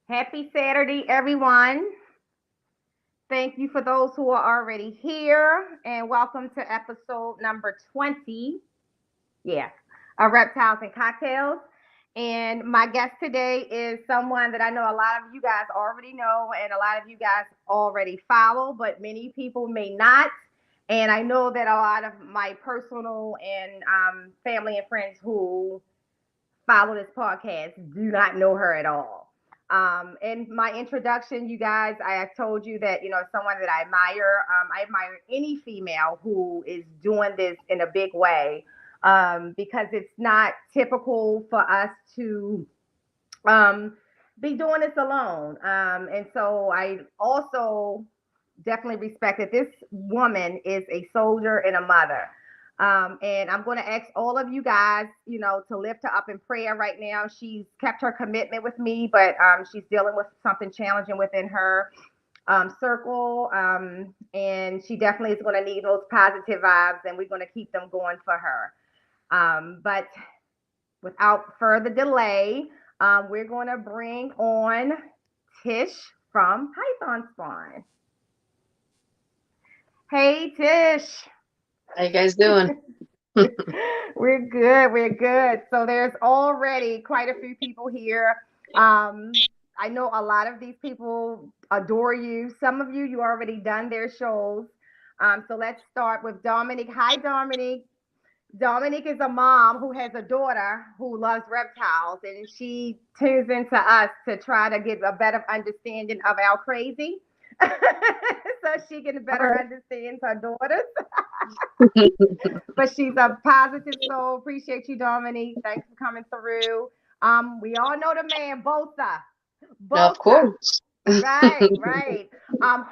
Happy Saturday, everyone. Thank you for those who are already here, and welcome to episode number 20. Yeah, of Reptiles and Cocktails. And my guest today is someone that I know a lot of you guys already know, and a lot of you guys already follow, but many people may not. And I know that a lot of my personal and family and friends who follow this podcast do not know her at all. In my introduction, you guys, I have told you that, someone that I admire. I admire any female who is doing this in a big way because it's not typical for us to um, be doing this alone. And so I also definitely respect that this woman is a soldier and a mother. And I'm going to ask all of you guys, to lift her up in prayer right now. She's kept her commitment with me, but she's dealing with something challenging within her circle. And she definitely is going to need those positive vibes, and we're going to keep them going for her. But without further delay, we're going to bring on Tish from Python Spawn. Hey, Tish. How you guys doing? We're good. We're good. So there's already quite a few people here. I know a lot of these people adore you. Some of you already done their shows. So let's start with Dominic. Hi, Dominic. Dominic is a mom who has a daughter who loves reptiles, and she tunes into us to try to get a better understanding of our crazy. So she can better understand her daughters. But she's a positive soul. Appreciate you, Dominique. Thanks for coming through. We all know the man, Bosa. Of Bosa. course. Right, right.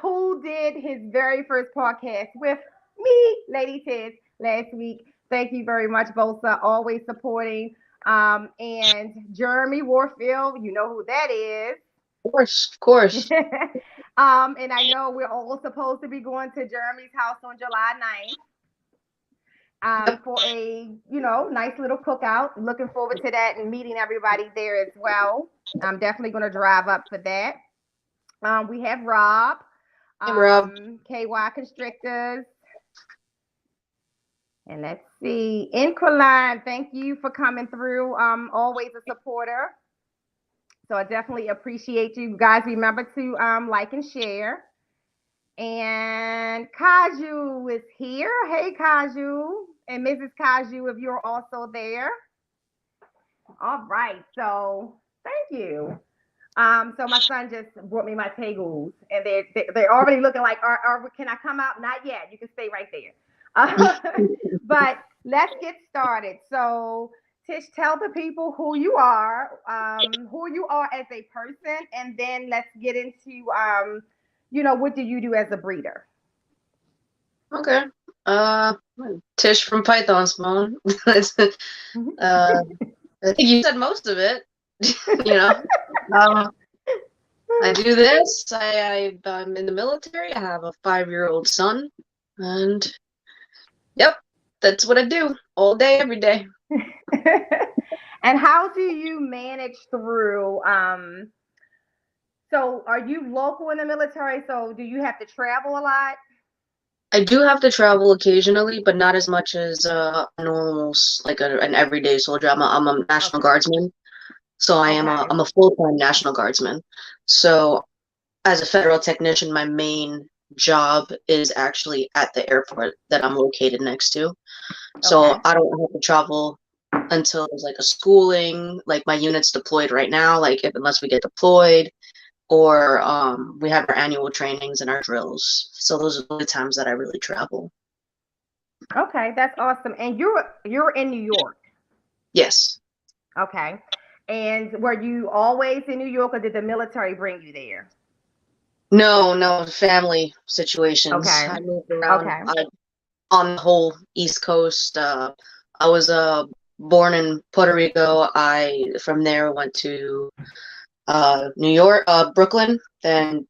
Who did his very first podcast with me, Lady Tiz, last week. Thank you very much, Bosa. Always supporting. And Jeremy Warfield, you know who that is. Of course, of course. And I know we're all supposed to be going to Jeremy's house on July 9th. Yep. For a nice little cookout. Looking forward to that and meeting everybody there as well. I'm definitely going to drive up for that. We have Rob, Hey, Rob. KY Constrictors, and let's see, Inquiline. Thank you for coming through. Always a supporter. So I definitely appreciate you guys. Remember to like and share. And Kaju is here. Hey, Kaju. And Mrs. Kaju, if you're also there. All right. So thank you. So my son just brought me my Tegus, and they're already looking like, can I come out? Not yet. You can stay right there. But let's get started. So Tish, tell the people who you are as a person, and then let's get into what do you do as a breeder? Okay. Uh, Tish from Python Spawn. I think you said most of it. You know. I do this. I'm in the military. I have a 5-year-old son, and yep, that's what I do all day, every day. And how do you manage through so are you local in the military? So do you have to travel a lot? I do have to travel occasionally, but not as much as a normal, like an everyday soldier. I'm a National Okay. Guardsman, so Okay. I'm a full-time National Guardsman. So as a federal technician, my main job is actually at the airport that I'm located next to. So Okay. I don't have to travel until there's like a schooling, like my unit's deployed right now, unless we get deployed, or we have our annual trainings and our drills. So those are the times that I really travel. Okay, that's awesome. And you're in New York. Yes. Okay. And were you always in New York, or did the military bring you there? No, family situations. Okay. I moved around Okay. on the whole East Coast. I was born in Puerto Rico. I from there went to New York, Brooklyn, then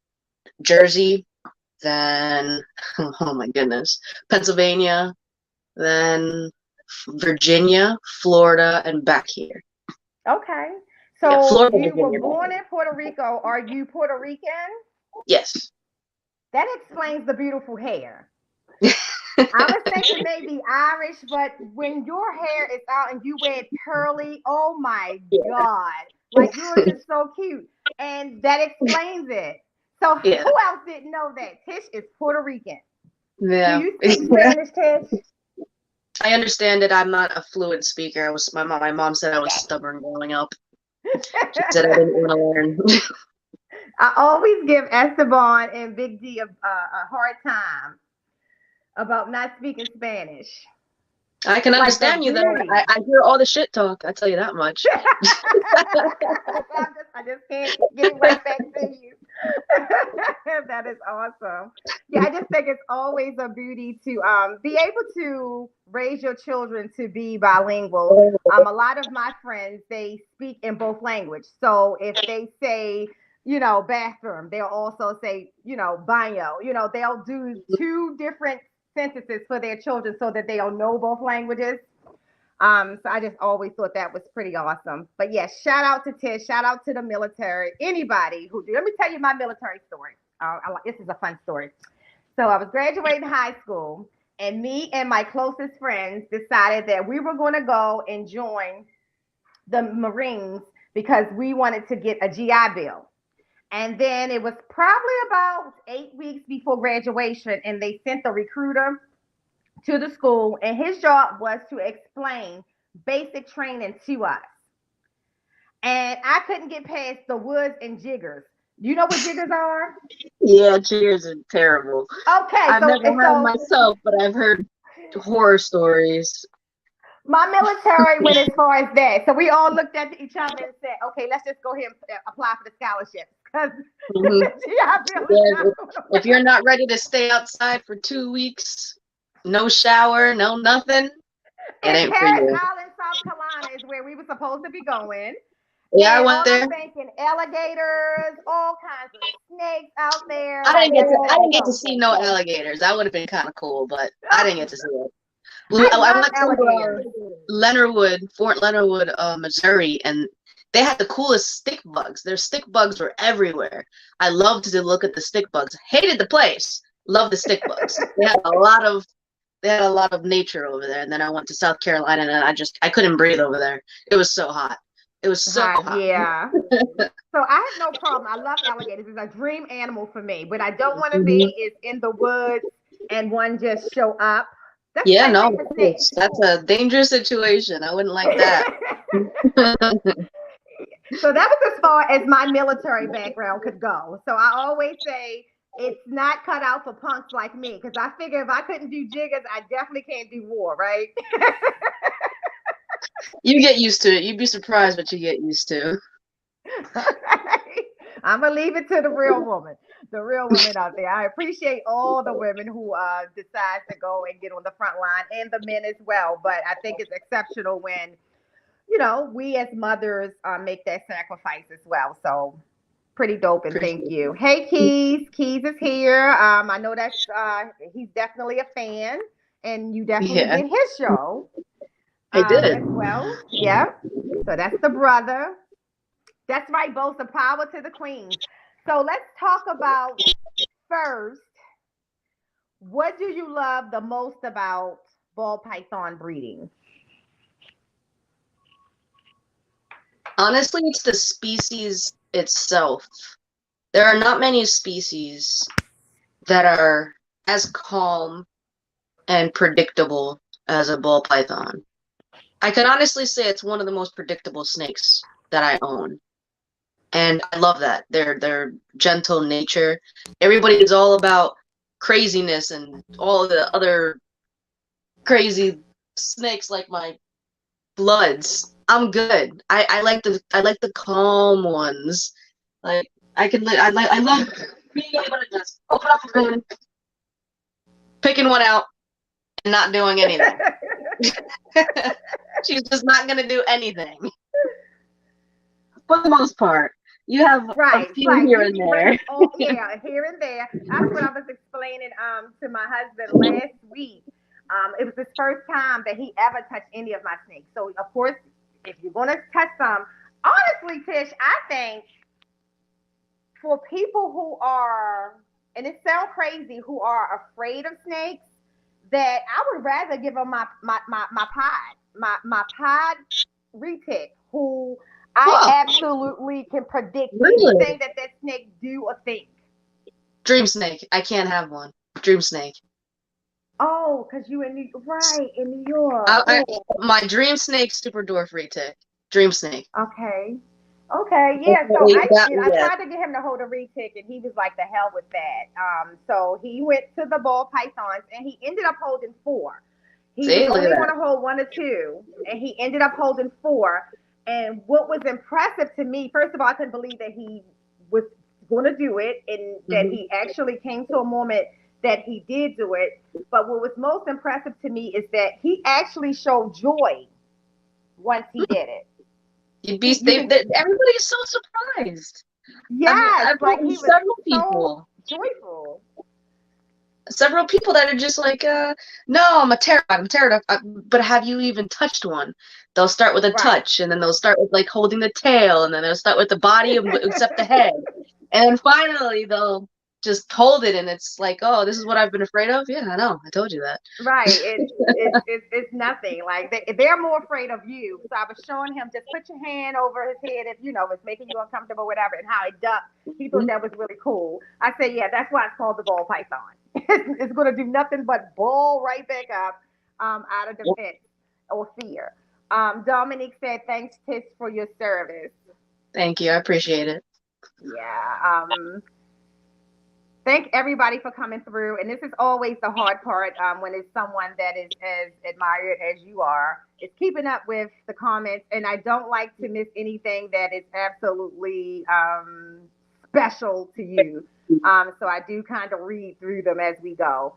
Jersey, then oh my goodness, Pennsylvania, then Virginia, Florida, and back here. Okay. Yeah, So Florida, you were Virginia. born in Puerto Rico. Are you Puerto Rican? Yes. That explains the beautiful hair. I was thinking maybe Irish, but when your hair is out and you wear it curly, oh my God. Like yours is so cute. And that explains it. So Yeah. who else didn't know that? Tish is Puerto Rican. Do Yeah. you speak Spanish, Tish? I understand that I'm not a fluent speaker. My mom said I was stubborn growing up. She said I didn't want to learn. I always give Esteban and Big D a hard time about not speaking Spanish. I can Like the understand you though. beauty. I hear all the shit talk. I tell you that much. I just can't get right back to you. That is awesome. Yeah, I just think it's always a beauty to be able to raise your children to be bilingual. A lot of my friends, they speak in both language. So if they say, bathroom, they'll also say, baño. They'll do two different sentences for their children so that they'll know both languages. So I just always thought that was pretty awesome. But yes, shout out to Tish, shout out to the military, anybody who do. Let me tell you my military story. This is a fun story. So I was graduating high school, and me and my closest friends decided that we were going to go and join the Marines because we wanted to get a GI Bill. And then it was probably about 8 weeks before graduation, and they sent the recruiter to the school, and his job was to explain basic training to us. And I couldn't get past the woods and jiggers. Do you know what jiggers are? Yeah, cheers are terrible. Okay, I've never heard myself, but I've heard horror stories. My military went as far as that. So we all looked at each other and said, okay, let's just go ahead and apply for the scholarship. Because if you're not ready to stay outside for 2 weeks, no shower, no nothing, it ain't for you. Island, South Carolina is where we were supposed to be going. Yeah, and I went there. I'm thinking alligators, all kinds of snakes out there. I didn't get to see no alligators. That would have been kind of cool, but I didn't get to see it. I went to Fort Leonard Wood, Missouri, and they had the coolest stick bugs. Their stick bugs were everywhere. I loved to look at the stick bugs. Hated the place. Loved the stick bugs. They had a lot of nature over there. And then I went to South Carolina, and I couldn't breathe over there. It was so hot. It was so hot. Yeah. So I have no problem. I love alligators. It's a dream animal for me. But I don't want to be is in the woods and one just show up. That's that's a dangerous situation. I wouldn't like that. So that was as far as my military background could go. So I always say it's not cut out for punks like me, because I figure if I couldn't do jiggers, I definitely can't do war, right? You get used to it. You'd be surprised what you get used to. I'm gonna leave it to the real woman out there. I appreciate all the women who decide to go and get on the front line, and the men as well. But I think it's exceptional when we as mothers make that sacrifice as well. So pretty dope, and thank you. Hey, Keys is here. I know that's he's definitely a fan, and you definitely did his show. I did as well. Yeah. So that's the brother. That's right, both the power to the queens. So let's talk about first, what do you love the most about ball python breeding? Honestly, it's the species itself. There are not many species that are as calm and predictable as a ball python. I can honestly say it's one of the most predictable snakes that I own. And I love that. Their gentle nature. Everybody is all about craziness and all the other crazy snakes like my bloods. I'm good. I like the calm ones. Like I love being able to just open up a bin, picking one out, and not doing anything. She's just not gonna do anything. For the most part. You have a few here and there. Yeah, here and there. That's what I was explaining to my husband last week. It was his first time that he ever touched any of my snakes. So of course, if you're gonna touch some, Honestly, Tish, I think for people who are, and it sounds crazy, who are afraid of snakes, that I would rather give them my pod retic, who I Whoa, absolutely can predict really? anything that snake do or think. Dream snake. I can't have one. Dream snake. Oh, because you in New York. My dream snake super dwarf retic. Dream snake. Okay. Okay, yeah. So Definitely that, I yeah. tried to get him to hold a retic, and he was like, "The hell with that." So he went to the ball pythons, and he ended up holding four. He was See, look at only going that. to hold one or two, and he ended up holding four. And what was impressive to me, first of all, I couldn't believe that he was going to do it, and that Hmm. he actually came to a moment that he did do it. But what was most impressive to me is that he actually showed joy once he did it. You can, Everybody's so surprised. yes, I've like talked to he was several so people. joyful. Several people that are just like, no, I'm terrified. But have you even touched one? They'll start with a Right. touch, and then they'll start with like holding the tail, and then they'll start with the body except the head, and then finally they'll just hold it, and it's like, oh, this is what I've been afraid of. Yeah, I know, I told you that. Right. It's nothing. Like they're more afraid of you. So I was showing him, just put your hand over his head if it's making you uncomfortable, whatever, and how it ducked. He thought that was really cool. I said, yeah, that's why it's called the ball python. It's gonna do nothing but ball right back up, out of Yep. defense or fear. Dominique said, thanks, Tish, for your service. Thank you, I appreciate it. Yeah. Thank everybody for coming through. And this is always the hard part, when it's someone that is as admired as you are. It's keeping up with the comments. And I don't like to miss anything that is absolutely special to you. So I do kind of read through them as we go.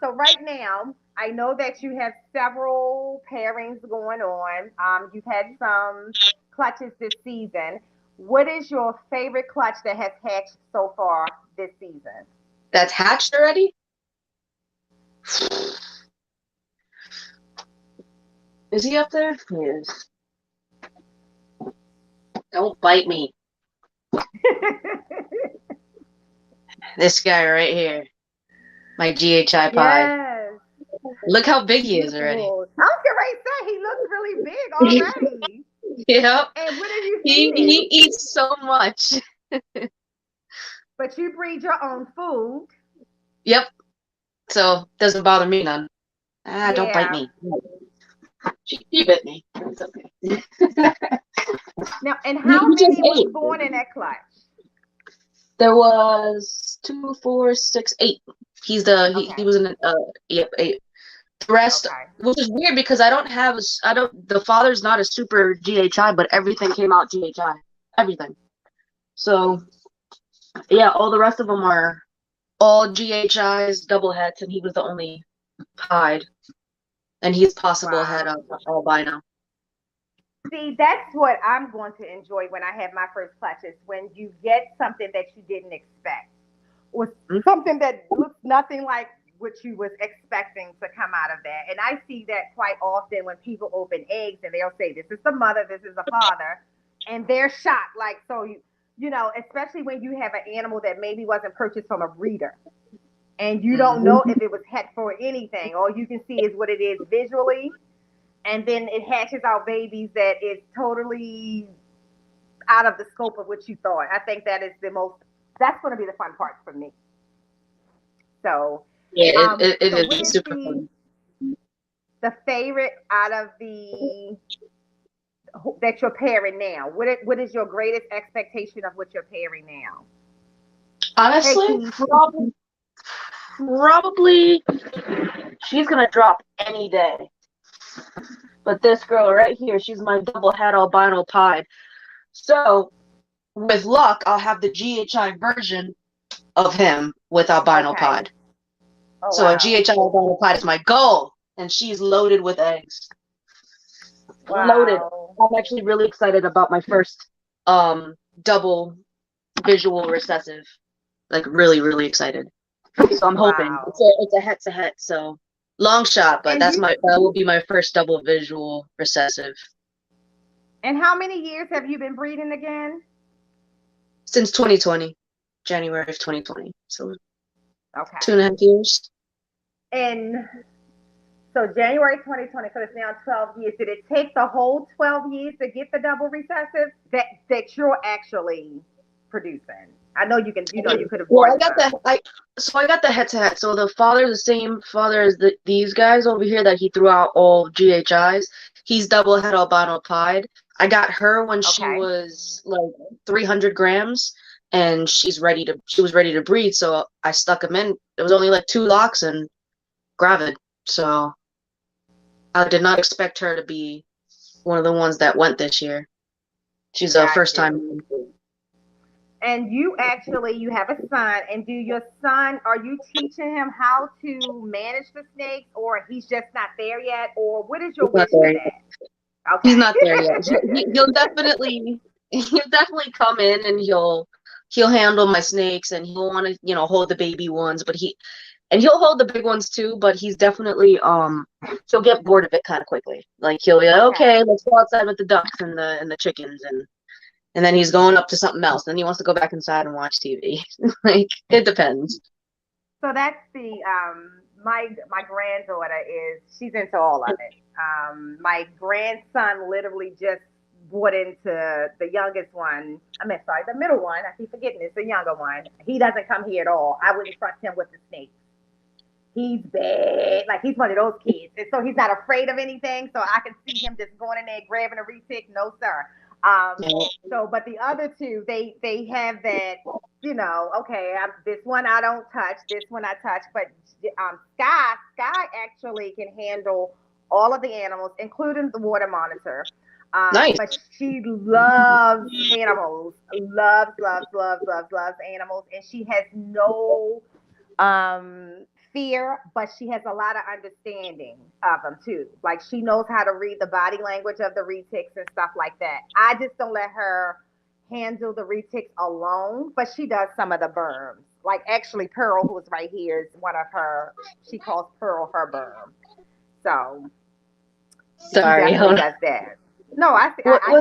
So right now, I know that you have several pairings going on. You've had some clutches this season. What is your favorite clutch that has hatched so far this season? That's hatched already? Is he up there? He is. Don't bite me. This guy right here. My GHI pod. Yes. Look how big he is already. Beautiful. I was going to say he looks really big already. Yep. And what are you He feeding? eats so much. But you breed your own food. Yep. So doesn't bother me none. Don't bite Yeah. me. She bit me. It's okay. Now, and how He just many was ate. born in that clutch? There was 2, 4, 6, 8. He Okay. was in yep, 8. The rest, Okay. which is weird because the father's not a super GHI, but everything came out GHI. Everything. So yeah, all the rest of them are all GHIs, double hets, and he was the only pied. And he's possible head Wow. of albino. See, that's what I'm going to enjoy when I have my first clutches, when you get something that you didn't expect, or Hmm? something that looks nothing like what you was expecting to come out of that. And I see that quite often when people open eggs and they'll say, this is the mother, this is the father, and they're shocked. Like, so especially when you have an animal that maybe wasn't purchased from a breeder, and you don't know Mm-hmm. if it was het for anything. All you can see is what it is visually, and then it hatches out babies that is totally out of the scope of what you thought. I think that's going to be the fun part for me. So, Yeah, it so what is is super fun. the favorite out of the that you're pairing now? What is your greatest expectation of what you're pairing now? Hey, Honestly, Keith. probably she's gonna drop any day. But this girl right here, she's my double head albino pied. So with luck, I'll have the GHI version of him with albino Okay. pod. Oh So a wow. GHI albino pod is my goal, and she's loaded with eggs. Loaded. Wow. I'm actually really excited about my first double visual recessive. Like really, really excited. So I'm hoping Wow. it's a het. So long shot, but And that will be my first double visual recessive. And how many years have you been breeding again? Since 2020, January of 2020. So Okay. 2.5 years. And so January 2020, so it's now 12 years. Did it take the whole 12 years to get the double recessive that you're actually producing? I know you can, you could have Well, bought some. I got the head to head. So the father's the same father as these guys over here that he threw out all GHIs. He's double head albino pied. I got her when she Okay. was like 300 grams, and she was ready to breed. So I stuck him in. It was only like 2 locks and gravid. So I did not expect her to be one of the ones that went this year. She's a Got first you. time. And you have a son, and are you teaching him how to manage the snakes, or he's just not there yet, or what is your He's not wish for there yet. that? He's Okay. not there yet. He'll definitely come in and he'll handle my snakes and he'll want to hold the baby ones, but he'll hold the big ones too. But he's definitely he'll get bored of it kind of quickly. Like he'll be like, Okay. okay, let's go outside with the ducks and the chickens and then he's going up to something else. Then he wants to go back inside and watch TV. Like it depends. So that's the my granddaughter she's into all of it. My grandson literally just bought into the youngest one. Sorry, the middle one. I keep forgetting it's the younger one. He doesn't come here at all. I wouldn't trust him with the snakes. He's bad. Like he's one of those kids. And so he's not afraid of anything. So I can see him just going in there grabbing a retic. No, sir. But the other two, they have that, okay, this one I don't touch, this one I touch. But Sky actually can handle all of the animals, including the water monitor. Nice. But she loves animals, loves animals, and she has no fear, but she has a lot of understanding of them too. Like she knows how to read the body language of the retics and stuff like that. I just don't let her handle the retics alone, but she does some of the berms. Like actually, Pearl, who is right here, is one of her. She calls Pearl her berm. So Sorry, she definitely does that. No, I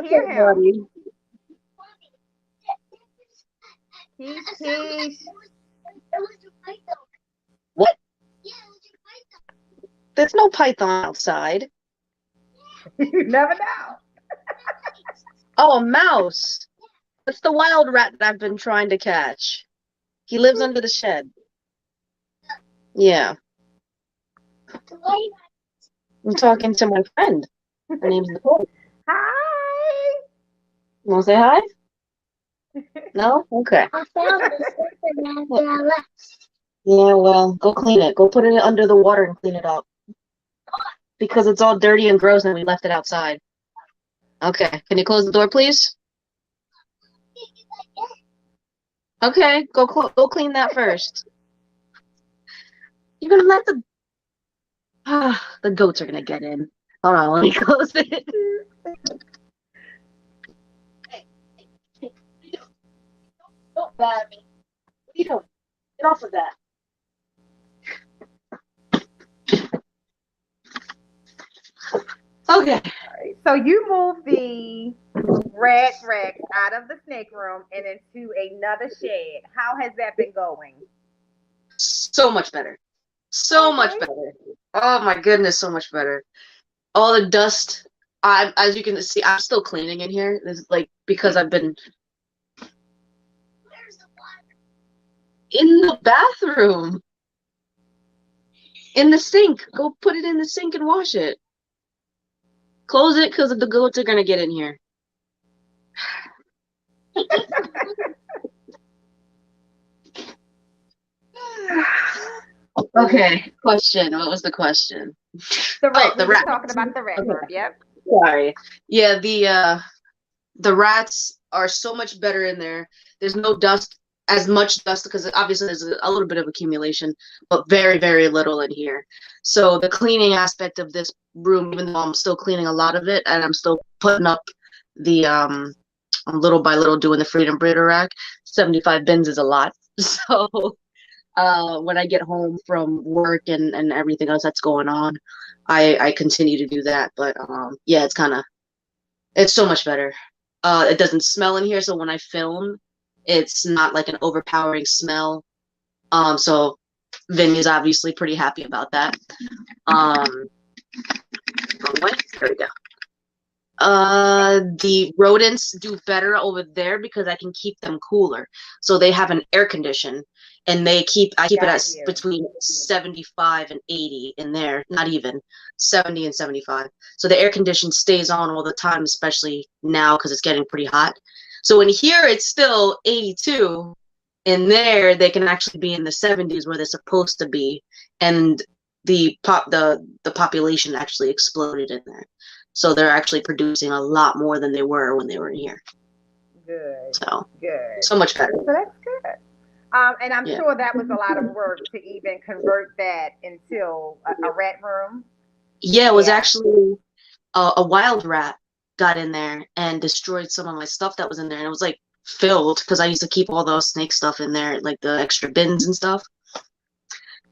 hear him. Buddy? He's. What? There's no python outside. You never know. Oh, a mouse. That's the wild rat that I've been trying to catch. He lives under the shed. Yeah. I'm talking to my friend. Her name's Nicole. Hi. You want to say hi? No? Okay. Yeah, well, go clean it. Go put it under the water and clean it up. Because it's all dirty and gross and we left it outside. Okay, can you close the door, please? Okay, go clean that first. You're gonna let the goats are gonna get in. Hold on, let me close it. Hey, don't bat me. What are you doing? Get off of that. Okay. So you moved the red Rex out of the snake room and into another shed. How has that been going? So much better. So much better. Oh my goodness, so much better. All the dust. As you can see, I'm still cleaning in here. This is like because I've been in the bathroom. In the sink. Go put it in the sink and wash it. Close it because the goats are gonna get in here. Okay, question. What was the question? The rat. We were talking about the rat. Okay. Yep. Sorry. Yeah, the rats are so much better in there. There's no dust, as much dust, because obviously there's a little bit of accumulation, but very, very little in here. So the cleaning aspect of this room, even though I'm still cleaning a lot of it, and I'm still putting up the little by little doing the freedom breeder rack, 75 bins is a lot. So when I get home from work and everything else that's going on, I continue to do that. But yeah, it's kind It's so much better. It doesn't smell in here, so when I film, it's not like an overpowering smell. So Vinny's obviously pretty happy about that. Wrong way. There we go. The rodents do better over there because I can keep them cooler. So they have an air condition, and I keep it at between 75 and 80 in there, not even 70 and 75. So the air condition stays on all the time, especially now because it's getting pretty hot. So in here it's still 82. In there they can actually be in the 70s where they're supposed to be, and the population actually exploded in there. So they're actually producing a lot more than they were when they were in here. Good. So good. So much better. So that's good. And I'm sure that was a lot of work to even convert that into a rat room. Yeah, it was actually a wild rat got in there and destroyed some of my stuff that was in there. And it was like filled because I used to keep all those snake stuff in there, like the extra bins and stuff.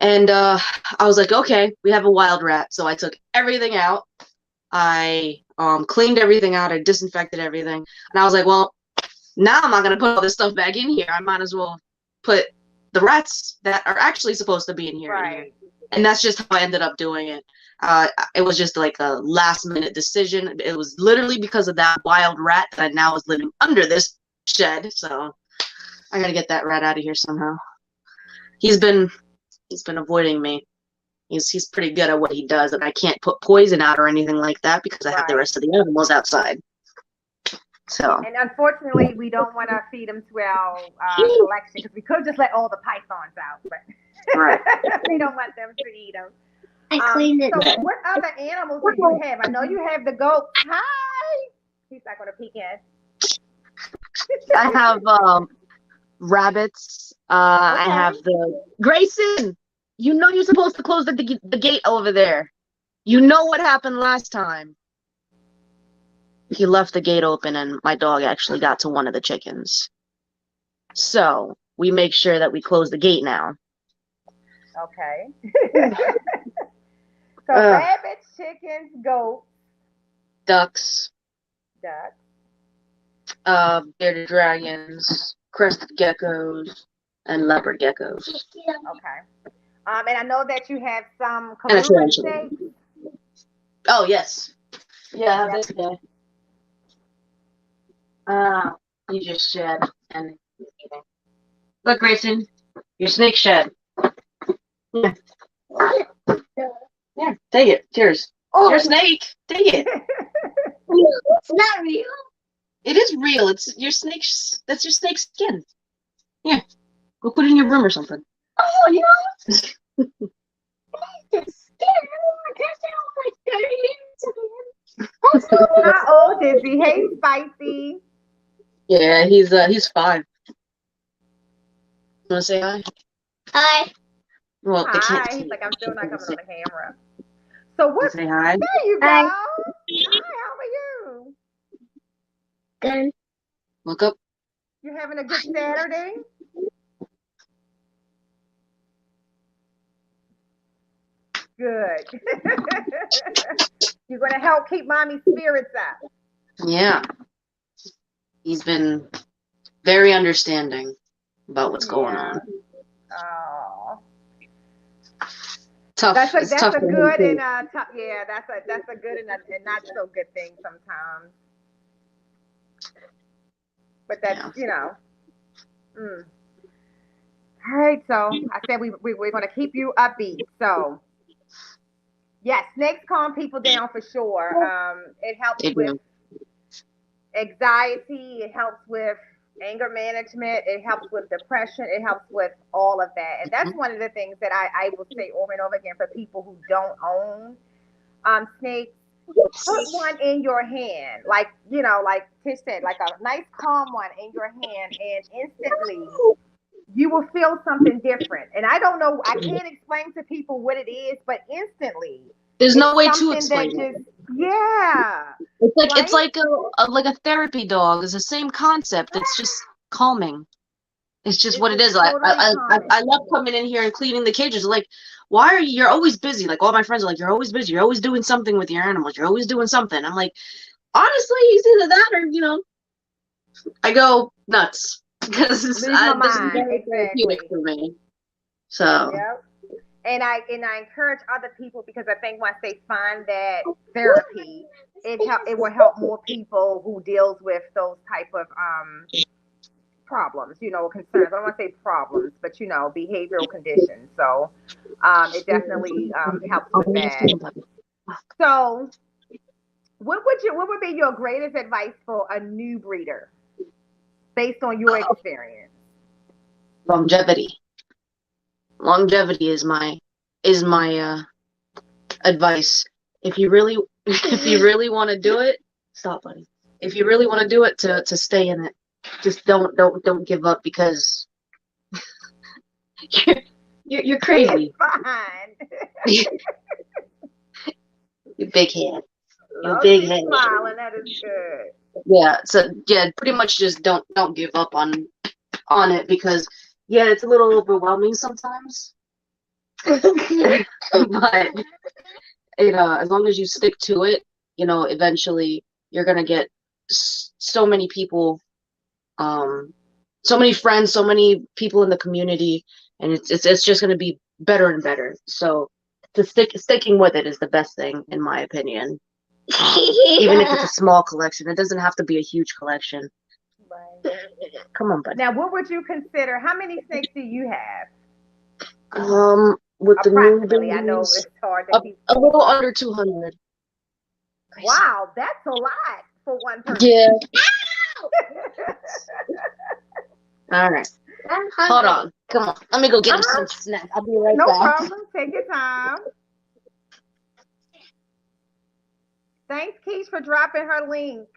And I was like, okay, we have a wild rat. So I took everything out. I cleaned everything out. I disinfected everything. And I was like, well, now I'm not going to put all this stuff back in here. I might as well put the rats that are actually supposed to be in here. Right. In here. And that's just how I ended up doing it. It was just like a last minute decision. It was literally because of that wild rat that now is living under this shed. So I got to get that rat out of here somehow. He's been avoiding me. He's pretty good at what he does, and I can't put poison out or anything like that because I have the rest of the animals outside. So. And unfortunately, we don't want to feed them to our collection because we could just let all the pythons out, but we don't want them to eat them. I cleaned it. So what other animals do you have? I know you have the goat. Hi. He's not going to peek in. I have rabbits. I have the Grayson. You know you're supposed to close the gate over there. You know what happened last time. He left the gate open and my dog actually got to one of the chickens. So we make sure that we close the gate now. Okay. So rabbits, chickens, goats. Ducks. Bearded dragons, crested geckos, and leopard geckos. Okay. And I know that you have some Korean snakes. Oh, yes. Yeah, this guy. He just shed and he's eating. Look, Grayson, your snake shed. Yeah. Yeah, take it. Cheers. Oh, your snake. Take it. It's not real. It is real. It's your snake's. That's your snake's skin. Yeah. Go put it in your room or something. Oh, you know. How old is he? Hey, Spicy. Yeah, he's 5. Want to say hi? Hi. Well, they can't He's see. like, I'm still not coming on the camera. So what? Say hi. There you go. Hi. Hi, how are you? Good. Look up. You having a good Saturday? Good. You're gonna help keep mommy's spirits up. Yeah. He's been very understanding about what's going on. Oh. Tough. That's a tough good and tough. Yeah, that's a good and not so good thing sometimes. But that's All right, so I said we're going to keep you upbeat. So yes, snakes calm people down for sure. It helps with anxiety. It helps with anger management. It helps with depression. It helps with all of that. And that's one of the things that I will say over and over again for people who don't own snakes. Put one in your hand, like Tish said, like a nice calm one in your hand, and instantly you will feel something different. And I don't know, I can't explain to people what it is, but instantly there's no way to explain it. Yeah, it's like a therapy dog. It's the same concept. It's just calming. It's just what it is. Totally I love coming in here and cleaning the cages. Like, why are you're always busy? Like all my friends are like, you're always busy. You're always doing something with your animals. You're always doing something. I'm like, honestly, it's either that or, I go nuts because this is Lose my very mind. therapeutic Exactly. for me. So, Yep. And I encourage other people because I think once they find that therapy, it will help more people who deals with those type of problems, concerns. I don't want to say problems, but behavioral conditions. So it definitely helps with that. So what would be your greatest advice for a new breeder based on your experience? longevity. Longevity is my advice. If you really want to do it, stop, buddy. If you really want to do it, to stay in it, just don't give up because you're crazy. It's fine. You big head. You Love big you head. smiling. That is good. Yeah. So yeah, pretty much just don't give up on it because yeah, it's a little overwhelming sometimes. But as long as you stick to it, eventually you're gonna get so many people, so many friends, so many people in the community, and it's just gonna be better and better. So sticking with it is the best thing in my opinion. Even if it's a small collection, it doesn't have to be a huge collection. Right. Come on, buddy. Now, what would you consider? How many snakes do you have? With the new Approximately. I know babies, it's hard to keep. a little under 200. Wow, that's a lot for one person. Yeah. All right. Hold on. Come on. Let me go get him some snacks. I'll be right No back. problem. Take your time. Thanks, Keish, for dropping her link.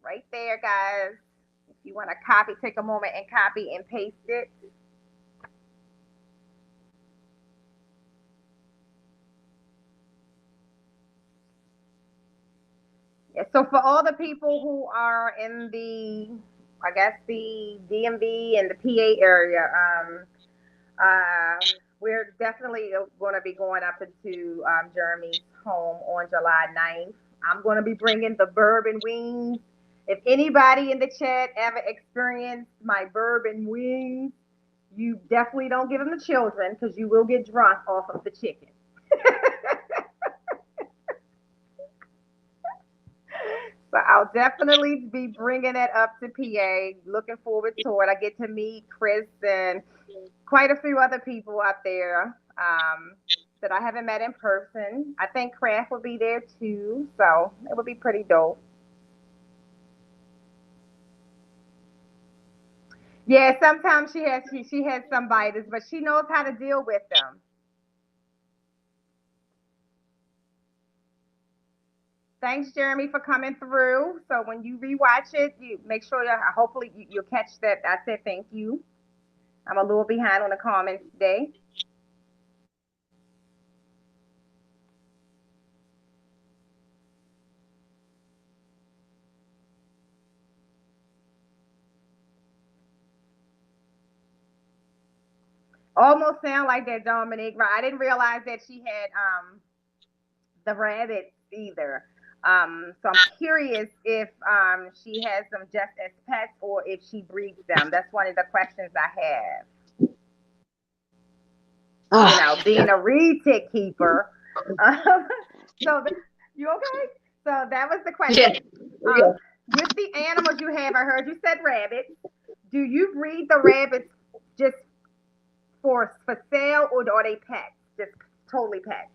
Right there, guys. If you want to copy, take a moment and copy and paste it. Yeah, so for all the people who are in I guess the DMV and the PA area, we're definitely going to be going up into Jeremy's home on July 9th. I'm going to be bringing the bourbon wings. If anybody in the chat ever experienced my bourbon wings, you definitely don't give them to children because you will get drunk off of the chicken. So I'll definitely be bringing it up to PA. Looking forward to it. I get to meet Chris and quite a few other people out there that I haven't met in person. I think Kraft will be there too, so it would be pretty dope. Yeah, sometimes she has some biters, but she knows how to deal with them. Thanks, Jeremy, for coming through. So when you rewatch it, you make sure hopefully you'll catch that. I said thank you. I'm a little behind on the comments today. Almost sound like that, Dominique. Right? I didn't realize that she had the rabbits either. So I'm curious if she has them just as pets or if she breeds them. That's one of the questions I have. Being a reed tick keeper. You okay? So that was the question. Yeah. With the animals you have, I heard you said rabbits. Do you breed the rabbits just for sale or are they pets? Just totally pets?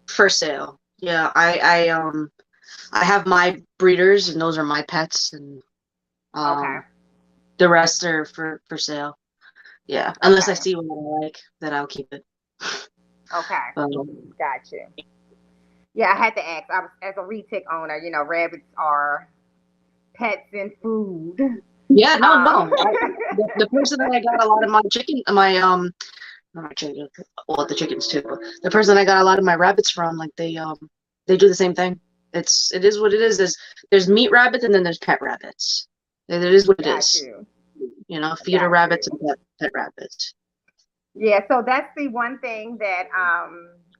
For sale. Yeah, I have my breeders and those are my pets and Okay. the rest are for sale. Yeah, unless I see one I like, then I'll keep it. Okay. Got you. Yeah, I had to ask. I was, as a retic owner, rabbits are pets and food. Yeah, no. The person that I got a lot of my chicken, not my chicken, well, the chickens too, but the person I got a lot of my rabbits from, like they do the same thing. It is what it is. There's meat rabbits and then there's pet rabbits. It is what it is. Feeder rabbits and pet rabbits. Yeah, so that's the one thing that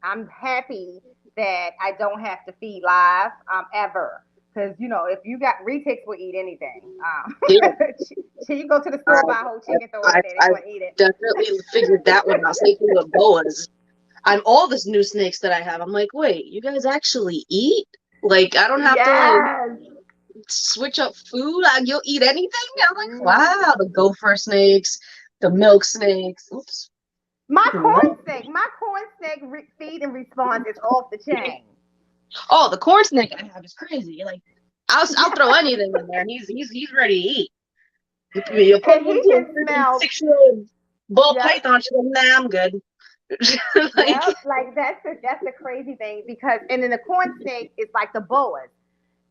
I'm happy that I don't have to feed live ever. Because, if you got retics will eat anything. Yeah, You go to the store, uh, buy a whole chicken, throw it in I've, there, they're I've going to eat it. definitely figured that one out. Same thing with boas. I'm all this new snakes that I have. I'm like, wait, you guys actually eat? Like, I don't have to like Yes. switch up food. You'll eat anything. I'm like, Mm. wow, the gopher snakes, the milk snakes. Oops. My corn snake feed and response is off the chain. Oh, the corn snake I have is crazy. Like, I'll throw anything in there, and he's ready to eat. You put And him he into a can freaking smell. 6-year-old ball Yep. python. She's like, nah, I'm good. Like, Yep. Like that's the crazy thing because and then the corn snake is like the boas.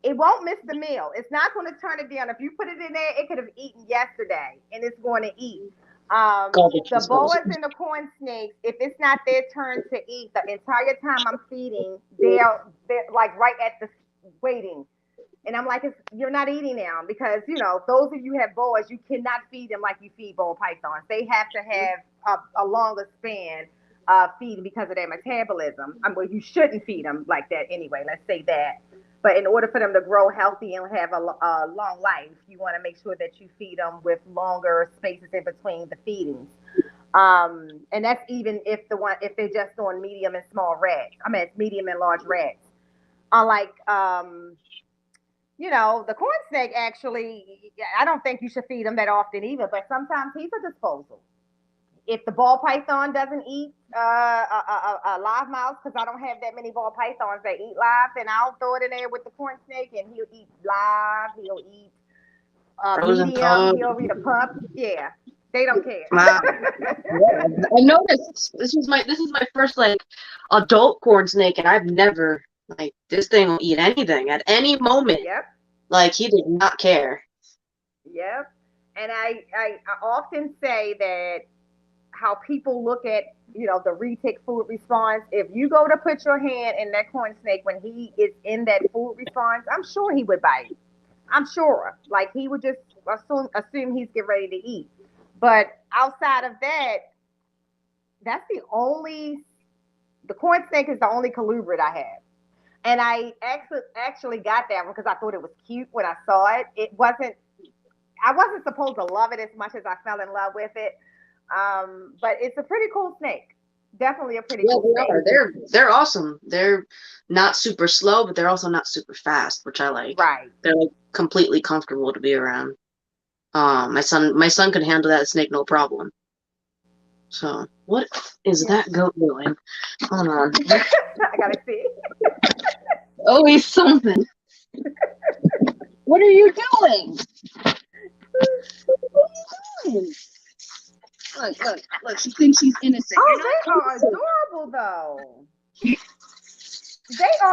It won't miss the meal. It's not going to turn it down. If you put it in there, it could have eaten yesterday, and it's going to eat. garbage The boas disposal. and the corn snakes, if it's not their turn to eat, the entire time I'm feeding, they're like right at the waiting. And I'm like, you're not eating now because those of you who have boas, you cannot feed them like you feed ball pythons. They have to have a longer span of feeding because of their metabolism. Well, you shouldn't feed them like that anyway. Let's say that. But in order for them to grow healthy and have a long life, you want to make sure that you feed them with longer spaces in between the feedings. And that's even if they're just on medium and small rats. I mean, it's medium and large rats. Unlike the corn snake actually, I don't think you should feed them that often either, but sometimes he's a disposal. If the ball python doesn't eat a live mouse, because I don't have that many ball pythons that eat live, then I'll throw it in there with the corn snake and he'll eat live, he'll eat Frozen medium, tub. he'll eat a pup. Yeah, they don't care. Wow. Yeah. I noticed this is my first like adult corn snake, and I've never like this thing will eat anything at any moment. Yep, Like he did not care. yep. And I often say that how people look at the retic food response. If you go to put your hand in that corn snake when he is in that food response, I'm sure he would bite. I'm sure. Like he would just assume he's getting ready to eat. But outside of that, that's the corn snake is the only colubrid I have. And I actually got that one because I thought it was cute when I saw it. I wasn't supposed to love it as much as I fell in love with it. But it's a pretty cool snake. Definitely a pretty Yeah, cool they snake. are. They're awesome. They're not super slow, but they're also not super fast, which I like. Right. They're like completely comfortable to be around. My son could handle that snake no problem. So what is that goat doing? Hold on. I gotta see. Always something. What are you doing? What are you doing? Look. She thinks she's innocent. Oh, You're not they are innocent. adorable though.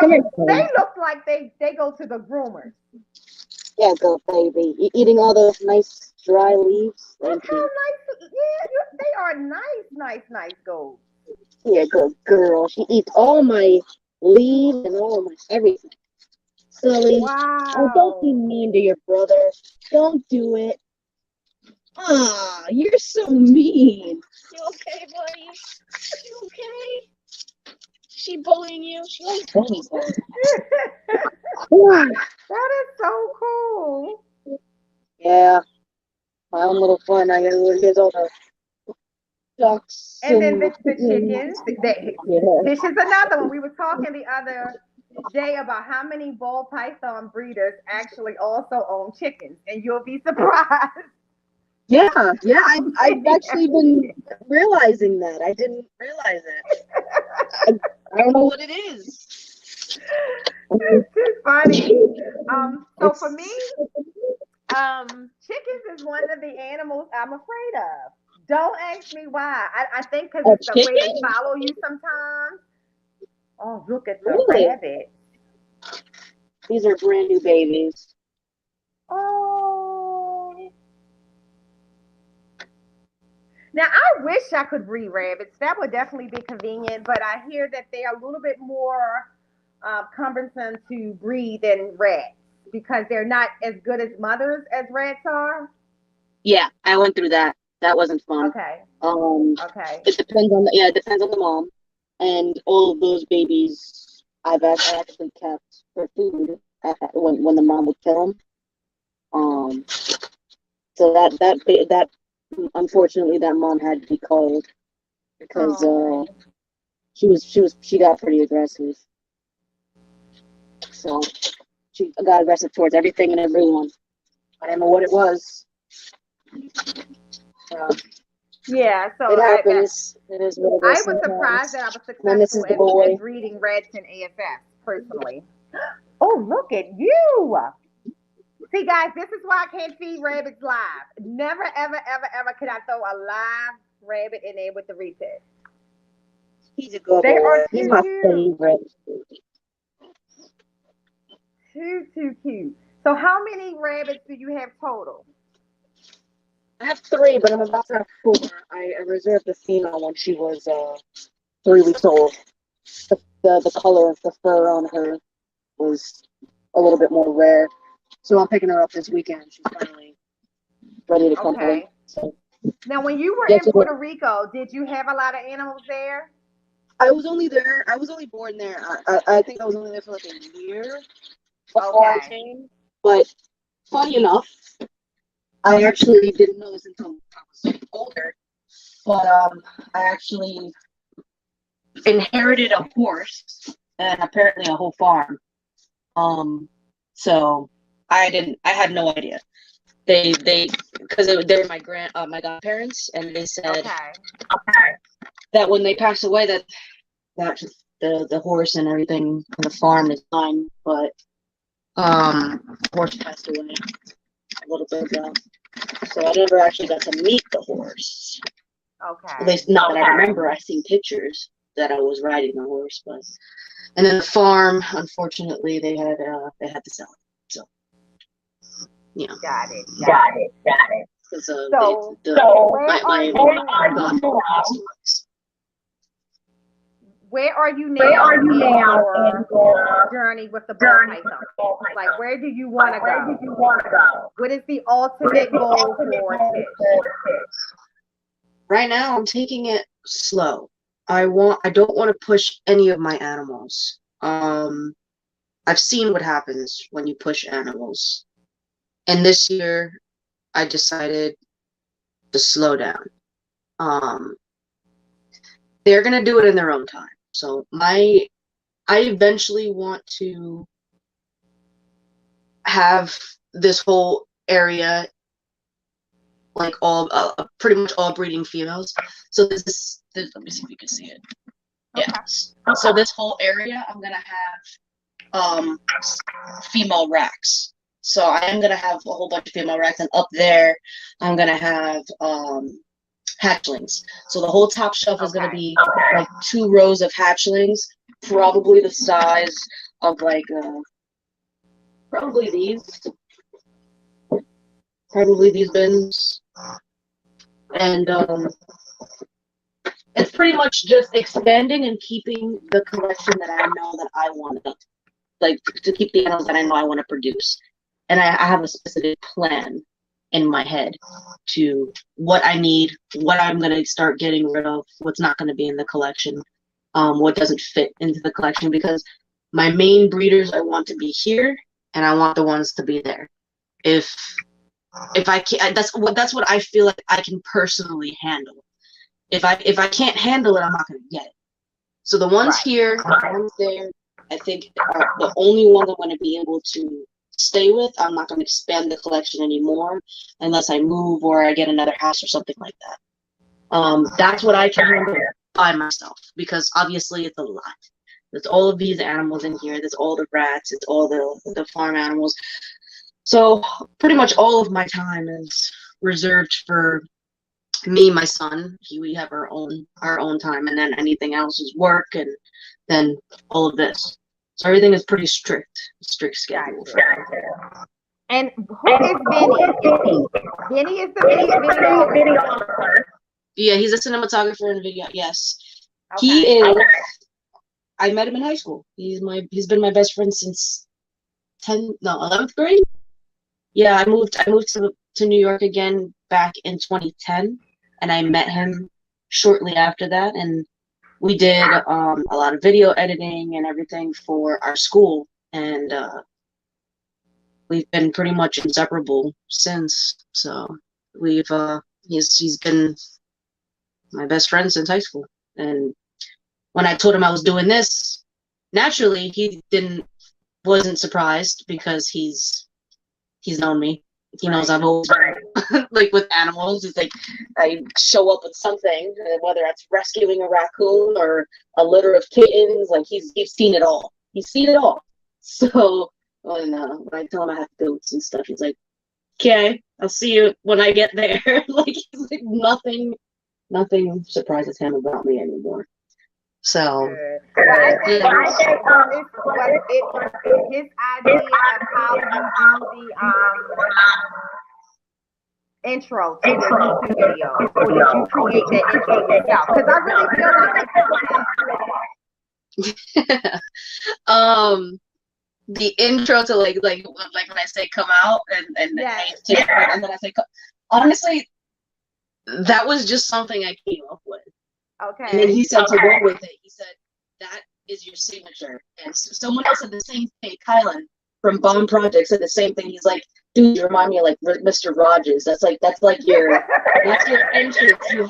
Come here, They look like they go to the groomers. yeah, go baby. You eating all those nice dry leaves? Look Thank how you. nice. Yeah, they are nice goats. Yeah, good girl. She eats all my leaves and all of my everything. Silly. Oh, don't be Wow. mean to your brother. Don't do it. Ah, you're so mean. You okay, buddy? You okay? She bullying you? She always bullies her. That is so cool. Yeah, my own little fun. Here's all the ducks And then and the chickens. yeah. This is another one. We were talking the other day about how many ball python breeders actually also own chickens, and you'll be surprised. Yeah. I've actually been realizing that. I didn't realize it. I don't know what it is. It's just funny. So for me, chickens is one of the animals I'm afraid of. Don't ask me why. I think because A it's the way they chicken? follow you sometimes. Oh, look at the Really? rabbit. These are brand new babies. Oh. Now, I wish I could breed rabbits. That would definitely be convenient, but I hear that they are a little bit more cumbersome to breed than rats because they're not as good as mothers as rats are. Yeah, I went through that. That wasn't fun. Okay. Um, Okay. it depends on the mom. and all of those babies I've actually kept for food when the mom would kill them. So that unfortunately that mom had to be called because she got pretty aggressive. So she got aggressive towards everything and everyone. I don't know what it was. Yeah, so it happens. It is what it I is was sometimes. surprised that I was And this is the successful boy. at breeding reds and AFS personally. Oh, look at you! See, guys, this is why I can't feed rabbits live. Never, ever, ever, ever could I throw a live rabbit in there with the retest. He's a good They boy. are He's too my cute. favorite. Too cute. So, how many rabbits do you have total? I have 3, but I'm about to have 4. I reserved the female when she was 3 weeks old. The color of the fur on her was a little bit more rare. So I'm picking her up this weekend. She's finally ready to come home. So, now, when you were in Puerto Rico, did you have a lot of animals there? I was only born there. I think I was only there for like a year before I came. But funny enough, I actually didn't know this until I was older. But I actually inherited a horse and apparently a whole farm. So I had no idea. They because they were my godparents, and they said that when they pass away that the horse and everything on the farm is mine. But the horse passed away a little bit ago, so I never actually got to meet the horse. At least not that I remember. I seen pictures that I was riding the horse, but and then the farm, unfortunately, they had to sell it. So yeah, got it. Because where are you now in your journey with the ball python? Like, where do you want to go? What is the ultimate goal for Tish? Right now, I'm taking it slow. I don't want to push any of my animals. I've seen what happens when you push animals. And this year, I decided to slow down. They're gonna do it in their own time. So I eventually want to have this whole area like all pretty much all breeding females. So this let me see if you can see it. Yes. So this whole area, I'm gonna have female racks. So I am gonna have a whole bunch of female racks, and up there, I'm gonna have hatchlings. So the whole top shelf is gonna be like 2 rows of hatchlings, probably the size of like probably these bins, and it's pretty much just expanding and keeping the collection that I know that I want to, like, to keep the animals that I know I want to produce. And I have a specific plan in my head to what I need, what I'm going to start getting rid of, what's not going to be in the collection, what doesn't fit into the collection, because my main breeders I want to be here, and I want the ones to be there. If I can't, that's what I feel like I can personally handle. If I can't handle it, I'm not going to get it. So the ones here, the ones there, I think are the only ones I'm going to be able to stay with. I'm not going to expand the collection anymore unless I move or I get another house or something like that. That's what I can handle by myself, because obviously it's a lot. There's all of these animals in here. There's all the rats. It's all the farm animals. So pretty much all of my time is reserved for me, my son. We have our own time, and then anything else is work, and then all of this. So everything is pretty strict schedule. And who is Benny? Benny is the videographer. Yeah, he's a cinematographer and video. Yes, he is. I met him in high school. He's been my best friend since 11th grade. Yeah, I moved to New York again back in 2010, and I met him shortly after that, and we did a lot of video editing and everything for our school, and we've been pretty much inseparable since. So we've he's been my best friend since high school. And when I told him I was doing this, naturally he wasn't surprised because he's known me. He knows I've always been like with animals. It's like I show up with something, whether that's rescuing a raccoon or a litter of kittens. Like he's seen it all. He's seen it all. So when I tell him I have to go some stuff, he's like, "Okay, I'll see you when I get there." Like he's like nothing surprises him about me anymore. So I think his idea of how you do the intro to your YouTube video, or did you create that intro yourself? Because I really feel like the intro to like when I say come out and yes. and then I say honestly, that was just something I came up with. Okay. And then he said to go with it. He said that is your signature. And someone else said the same thing. Kylan from Bomb Project said the same thing. He's like, dude, you remind me of like Mr. Rogers. That's like your entrance. You